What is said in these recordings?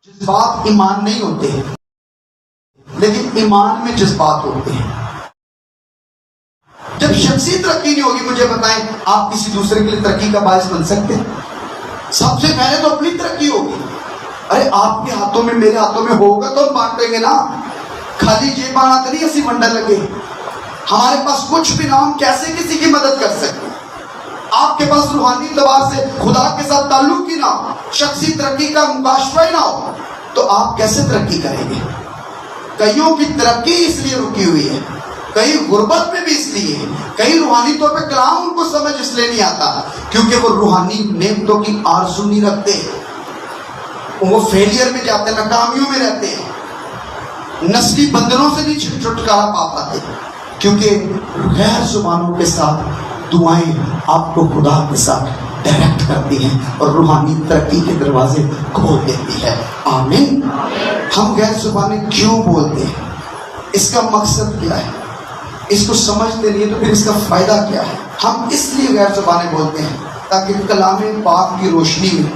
جذبات ایمان نہیں ہوتے لیکن ایمان میں جذبات ہوتے ہیں. جب شخصی ترقی نہیں ہوگی، مجھے بتائیں آپ کسی دوسرے کے لیے ترقی کا باعث بن سکتے ہیں؟ سب سے پہلے تو اپنی ترقی ہوگی. ارے آپ کے ہاتھوں میں میرے ہاتھوں میں ہوگا تو ہم بانٹیں گے نا. خالی جیب آنا تو نہیں ایسی ونڈر لگے. ہمارے پاس کچھ بھی نہ، ہم کیسے کسی کی مدد کر سکتے ہیں؟ آپ کے پاس روحانی اعتبار سے خدا کے ساتھ تعلق ہی نہ ہو، شخصی ترقی کا مکاشفہ ہی نہ ہو، تو آپ کیسے ترقی کریں گے؟ کئیوں کی ترقی اس لیے رکی ہوئی ہے، کئی غربت میں بھی اس لیے ہے، کئی روحانی طور پہ کلام ان کو سمجھ اس لیے نہیں آتا کیونکہ وہ روحانی نعمتوں کی آرزو نہیں رکھتے. وہ فیلئر میں جاتے ہیں، ناکامیوں میں رہتے ہیں، نسلی بندنوں سے نہیں چھٹکارا پا پاتے کیونکہ غیر زبانوں کے ساتھ دعائیں آپ کو خدا کے ساتھ ڈائریکٹ کرتی ہیں اور روحانی ترقی کے دروازے کھول دیتی ہے. آمین. ہم غیر زبانیں کیوں بولتے ہیں؟ اس کا مقصد کیا ہے؟ اس کو سمجھتے نہیں تو پھر اس کا فائدہ کیا ہے؟ ہم اس لیے غیر زبانیں بولتے ہیں تاکہ کلام پاک کی روشنی میں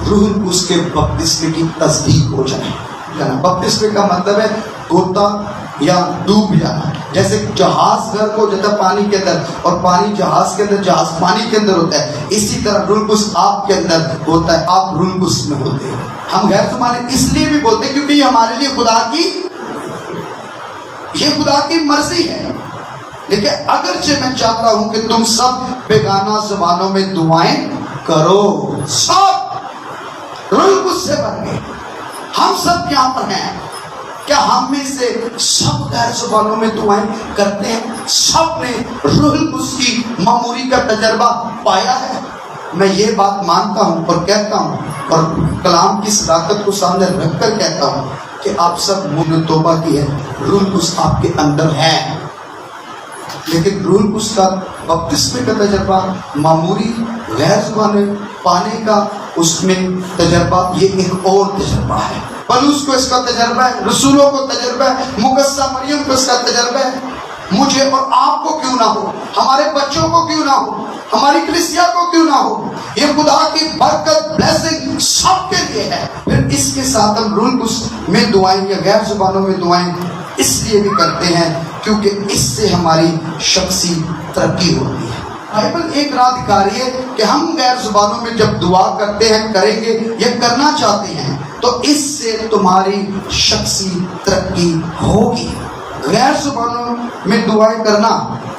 روح القدس کے بپتسمے کی تصدیق ہو جائے. بپتسمے کا مطلب ہے گوتا یا ڈوب جانا. جیسے جہاز گھر کو جاتا پانی کے اندر اور پانی جہاز کے اندر، جہاز پانی کے اندر ہوتا ہے، اسی طرح روح القدس آپ کے اندر ہوتا ہے، آپ روح القدس میں ہوتے ہیں. ہم غیر زبانیں اس لیے بھی بولتے ہیں کیونکہ یہ ہمارے لیے خدا کی مرضی ہے. لیکن اگرچہ میں چاہتا ہوں کہ تم سب بیگانہ زبانوں میں دعائیں کرو، سب روح القدس سے بن گئے. ہم سب یہاں پر ہیں، کیا ہم میں سے سب غیر زبانوں میں دعائیں کرتے ہیں؟ سب نے روح القدس کی معموری کا تجربہ پایا ہے؟ میں یہ بات مانتا ہوں اور کہتا ہوں اور کلام کی صداقت کو سامنے رکھ کر کہتا ہوں کہ آپ سب منہ توبہ کی ہے، روح القدس آپ کے اندر ہے. لیکن روح القدس کا بپتسمے کا تجربہ، معموری غیر زبانیں پانے کا اس میں تجربہ، یہ ایک اور تجربہ ہے. پولس کو اس کا تجربہ ہے، رسولوں کو تجربہ ہے، مقدسہ مریم کو اس کا تجربہ ہے. مجھے اور آپ کو کیوں نہ ہو؟ ہمارے بچوں کو کیوں نہ ہو؟ ہماری کلیسیا کو کیوں نہ ہو؟ یہ خدا کی برکت، بلیسنگ سب کے لیے ہے. پھر اس کے ساتھ ہم روح القدس میں دعائیں یا غیر زبانوں میں دعائیں اس لیے بھی کرتے ہیں کیونکہ اس سے ہماری شخصی ترقی ہوتی ہے. بائبل ایک راہ دکھا رہی ہے کہ ہم غیر زبانوں میں جب دعا کرتے ہیں، کریں گے یا کرنا چاہتے ہیں تو اس سے تمہاری شخصی ترقی ہوگی. غیر زبانوں میں دعائیں کرنا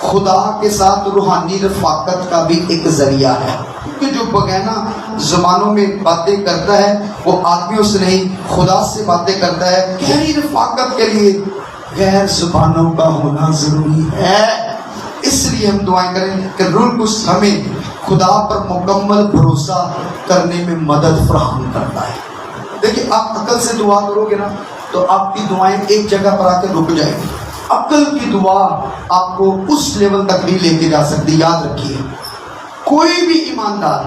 خدا کے ساتھ روحانی رفاقت کا بھی ایک ذریعہ ہے. کیونکہ جو بغیرہ زبانوں میں باتیں کرتا ہے وہ آدمیوں سے نہیں خدا سے باتیں کرتا ہے. گہری رفاقت کے لیے غیر زبانوں کا ہونا ضروری ہے. اس لیے ہم دعائیں کریں کہ روح القدس ہمیں خدا پر مکمل بھروسہ کرنے میں مدد فراہم کرتا ہے. دیکھیں آپ عقل سے دعا کرو گے نا تو آپ کی دعائیں ایک جگہ پر آ کے رک جائیں گی. عقل کی دعا آپ کو اس لیول تک نہیں لے کے جا سکتی. یاد رکھیے کوئی بھی ایماندار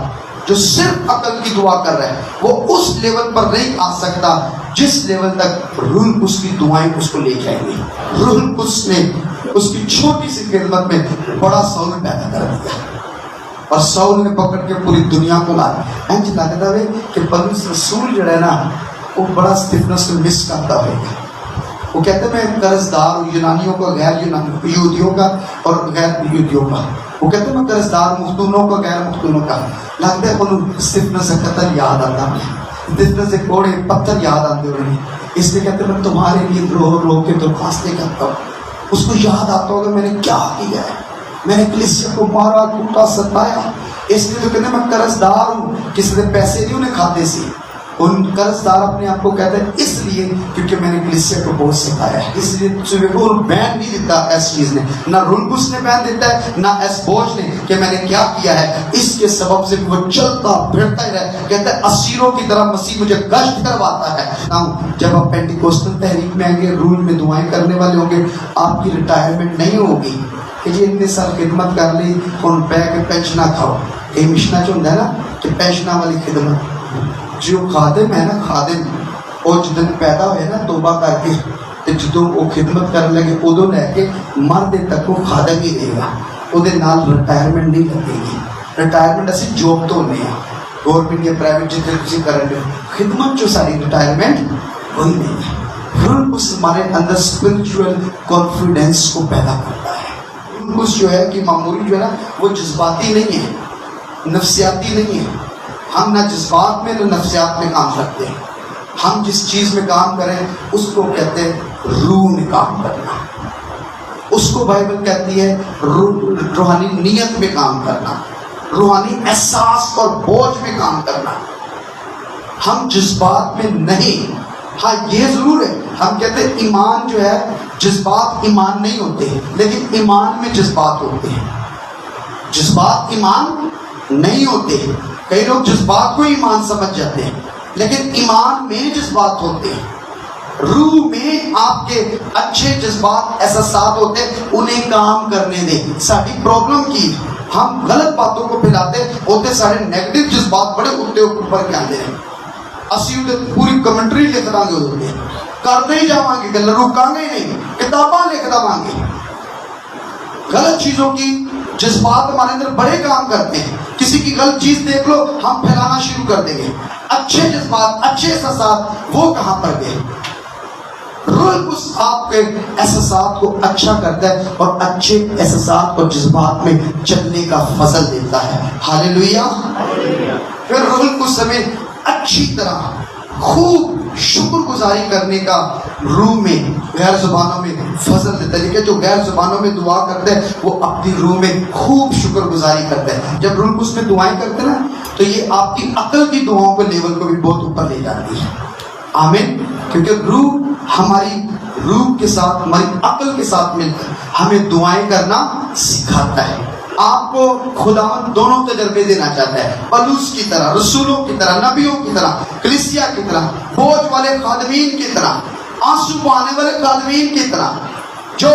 جو صرف عقل کی دعا کر رہا ہے وہ اس لیول پر نہیں آ سکتا جس لیول تک روح القدس کی دعائیں اس کو لے جائیں گی. روح القدس نے اس کی چھوٹی سی خدمت میں بڑا سول پیدا کر دیا اور سول نے پکڑ کے پوری دنیا کو لایا. انج لگتا ہے کہ پولس رسول جو ہے نا وہ بڑا سٹفنس کو مس کرتا ہے. وہ کہتے ہیں میں قرض دار ہوں، یونانیوں کا غیر یہودیوں کا اور غیر یہودیوں کا. وہ کہتے ہیں میں قرض دار مختونوں کا غیر مختونوں کا. لگتا ہے انہوں سٹفنس سے قتل یاد آتا ہے، سٹفنس سے کوڑے پتھر یاد آتے ہیں. اس لیے کہتے ہیں میں تمہارے لیے رو رو کے درخواستیں کرتا ہوں. اس کو یاد آتا ہوگا میں نے کیا کیا ہے، میں نے کلیسیا کو مارا کوٹا ستایا. اس لیے تو کہتے ہیں میں قرض دار ہوں. کسی نے پیسے نہیں انہیں کھاتے سے، ان قرض دار اپنے آپ کو کہتے ہیں اس لیے کیونکہ میں نے کلیسیا کو بہت سکھایا ہے. اس لیے تجھے وہ بین نہیں دیتا اس چیز نے، نہ روح القدس نے بین دیتا ہے نہ اس بوجھ نے کہ میں نے کیا کیا ہے. اس کے سبب سے وہ چلتا پھرتا ہی رہے. کہتا ہے اسیروں کی طرح مسیح مجھے گشت کرواتا ہے. جب آپ پینٹیکوسٹل تحریک میں آئیں گے، رول میں دعائیں کرنے والے ہوں گے، آپ کی ریٹائرمنٹ نہیں ہوگی کہ یہ اتنے سال خدمت کر لی اور پہ کے پینشنا کھاؤ. یہ مشنا جو ہوتا ہے نا کہ پینشنا والی خدمت، جو خادم ہے نا خادم وہ جدن پیدا ہوئے نا توبہ کر کے جدوں وہ خدمت کرنے لگے ادو لے کے مرد تک وہ خادم ہی رہے گا. وہ ریٹائرمنٹ نہیں لگے گی. ریٹائرمنٹ اسی جاب تو ہونے ہیں. گورنمنٹ یا پرائیویٹ جتنے کسی کرنٹ خدمت جو ساری ریٹائرمنٹ وہی نہیں ہے. روح القدس ہمارے اندر اسپرچوئل کانفیڈینس کو پیدا کرتا ہے. روح القدس جو ہے کہ معمولی جو ہے نا وہ جذباتی نہیں ہے, نفسیاتی نہیں ہے. ہم نہ جذبات میں نہ نفسیات میں کام کرتے ہیں. ہم جس چیز میں کام کریں اس کو کہتے ہیں روح میں کام کرنا. اس کو بائبل کہتی ہے روحانی نیت میں کام کرنا, روحانی احساس اور بوجھ میں کام کرنا. ہم جذبات میں نہیں. ہاں یہ ضرور ہے, ہم کہتے ہیں ایمان جو ہے, جذبات ایمان نہیں ہوتے لیکن ایمان میں جذبات ہوتے ہیں. جذبات ایمان نہیں ہوتے. کئی لوگ جذبات کو ایمان سمجھ جاتے ہیں لیکن ایمان میں جذبات ہوتے ہیں. روح میں آپ کے اچھے جذبات احساسات ہوتے ہیں, انہیں کام کرنے دیں. ساری پرابلم کی ہم غلط باتوں کو پھیلاتے ہوتے, سارے نیگیٹو جذبات بڑے اٹھتے اوپر کے آتے ہیں. اسی پوری کمنٹری لکھنا گے ہوتے ہیں, کرتے ہی جاؤں گے, گل رکاں گے نہیں, کتاباں لکھتا مانگے. غلط چیزوں کی جذبات ہمارے اندر بڑے کام کرتے ہیں. کسی کی غلط چیز دیکھ لو ہم پھیلانا شروع کر دیں گے. اچھے جذبات, اچھے احساسات وہ کہاں پر گئے؟ روح القدس آپ کے احساسات کو اچھا کرتا ہے اور اچھے احساسات اور جذبات میں چلنے کا فضل دیتا ہے. ہاللیلویا. پھر روح القدس ہمیں اچھی طرح خوب شکر گزاری کرنے کا روح میں غیر زبانوں میں فضل دیتا ہے. جو غیر زبانوں میں دعا کرتے ہیں وہ اپنی روح میں خوب شکر گزاری کرتے ہیں. جب روح القدس میں دعائیں کرتے ہیں نا تو یہ آپ کی عقل کی دعاؤں کے لیول کو بھی بہت اوپر لے جاتی ہے. آمین. کیونکہ روح ہماری روح کے ساتھ, ہماری عقل کے ساتھ مل کر ہمیں دعائیں کرنا سکھاتا ہے. آپ کو خداوند دونوں تجربے دینا چاہتا ہے, پلوس کی طرح, رسولوں کی طرح, نبیوں کی طرح, کلیسیا کی طرح, بوجھ والے خادمین کی طرح, آنسو بہانے والے خادمین کی طرح, جو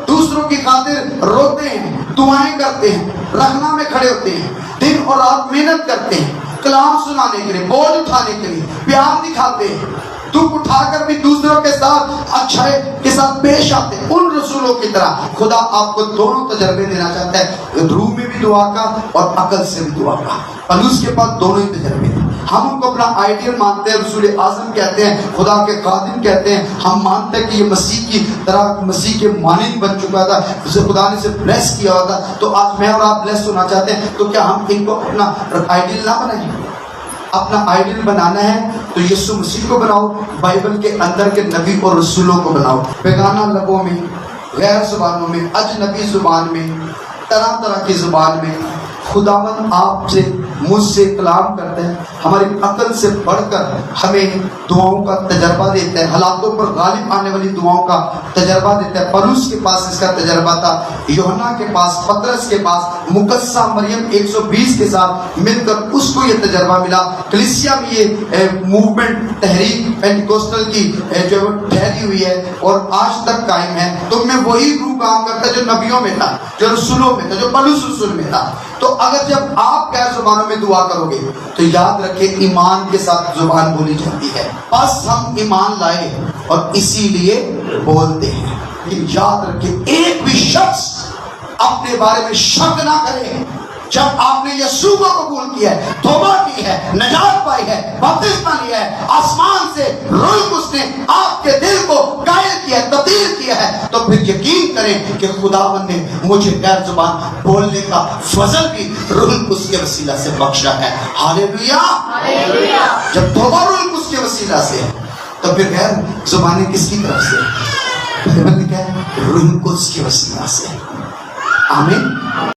دوسروں کی خاطر روتے ہیں, دعائیں کرتے ہیں, رخنا میں کھڑے ہوتے ہیں, دن اور رات محنت کرتے ہیں, کلام سنانے کے لیے, بوجھ اٹھانے کے لیے, پیار دکھاتے ہیں, دکھ اٹھا کر بھی دوسروں کے ساتھ اچھائی کے ساتھ پیش آتے ہیں. ان رسولوں کی طرح خدا آپ کو دونوں تجربے دینا چاہتا ہے, روح میں بھی دعا کا اور عقل سے بھی دعا کا. پلوس کے پاس دونوں ہی تجربے ہیں. ہم ان کو اپنا آئیڈیل مانتے ہیں, رسول اعظم کہتے ہیں, خدا کے خادم کہتے ہیں. ہم مانتے ہیں کہ یہ مسیح کی طرح, مسیح کے مانند بن چکا تھا, اسے خدا نے اسے بلیس کیا ہوا تھا. تو آج میں اور آپ بلیس ہونا چاہتے ہیں, تو کیا ہم ان کو اپنا آئیڈیل نہ بنائیں؟ اپنا آئیڈیل بنانا ہے تو یسوع مسیح کو بناؤ, بائبل کے اندر کے نبی اور رسولوں کو بناؤ. بیگانہ لبوں میں, غیر زبانوں میں, اجنبی زبان میں, طرح طرح کی زبان میں خداوند آپ سے, مجھ سے کلام کرتا ہے. ہماری عقل سے بڑھ کر ہمیں دعاؤں کا تجربہ دیتا ہے, حالاتوں پر غالب آنے والی دعاؤں کا تجربہ دیتا ہے. پلوس کے پاس اس کا تجربہ تھا, یوحنا کے پاس, پطرس کے پاس, مقدسہ مریم 120 کے ساتھ مل کر اس کو یہ تجربہ ملا. کلیسیا میں یہ موومنٹ, تحریک پینٹیکوسٹل کی جو ٹھہری ہوئی ہے اور آج تک قائم ہے. تو میں وہی روح کام کرتا ہے جو نبیوں میں تھا, جو رسولوں میں تھا, جو پلوس رسول میں تھا. تو اگر جب آپ غیر زبانوں میں دعا کرو گے تو یاد رکھیں ایمان کے ساتھ زبان بولی جاتی ہے. بس ہم ایمان لائے اور اسی لیے بولتے ہیں. یاد رکھیں ایک بھی شخص اپنے بارے میں شک نہ کرے. جب آپ نے یسوع کو قبول کیا ہے, توبہ کی ہے, نجات پائی ہے, بپتسمہ لیا ہے, آسمان سے روح القدس نے آپ کے دل کو قائل کیا ہے, تبدیل کیا ہے, تو پھر یقین کریں کہ خداوند نے مجھے غیر زبان بولنے کا فضل بھی روح القدس کے وسیلہ سے بخشا ہے. ہاللیلویا. جب توبہ روح القدس کے وسیلہ سے ہے تو پھر غیر زبانیں کس کی طرف سے؟ بائبل نے کہا روح القدس کے وسیلہ سے. آمین.